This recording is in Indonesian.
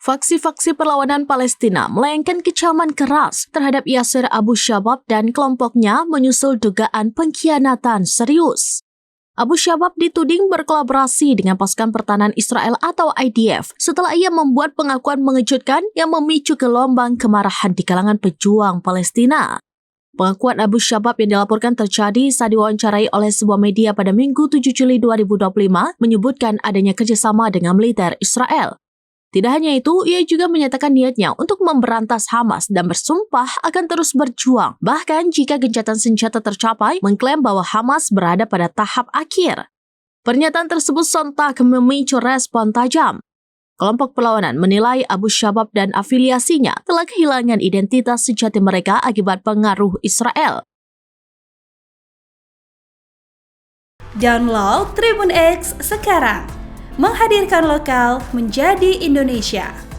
Faksi-faksi perlawanan Palestina melayangkan kecaman keras terhadap Yasser Abu Shabab dan kelompoknya menyusul dugaan pengkhianatan serius. Abu Shabab dituding berkolaborasi dengan pasukan pertahanan Israel atau IDF setelah ia membuat pengakuan mengejutkan yang memicu gelombang kemarahan di kalangan pejuang Palestina. Pengakuan Abu Shabab yang dilaporkan terjadi saat diwawancarai oleh sebuah media pada Minggu 7 Juli 2025 menyebutkan adanya kerjasama dengan militer Israel. Tidak hanya itu, ia juga menyatakan niatnya untuk memberantas Hamas dan bersumpah akan terus berjuang. Bahkan jika gencatan senjata tercapai, mengklaim bahwa Hamas berada pada tahap akhir. Pernyataan tersebut sontak memicu respon tajam. Kelompok perlawanan menilai Abu Shabab dan afiliasinya telah kehilangan identitas sejati mereka akibat pengaruh Israel. Download Tribun X sekarang, menghadirkan lokal menjadi Indonesia.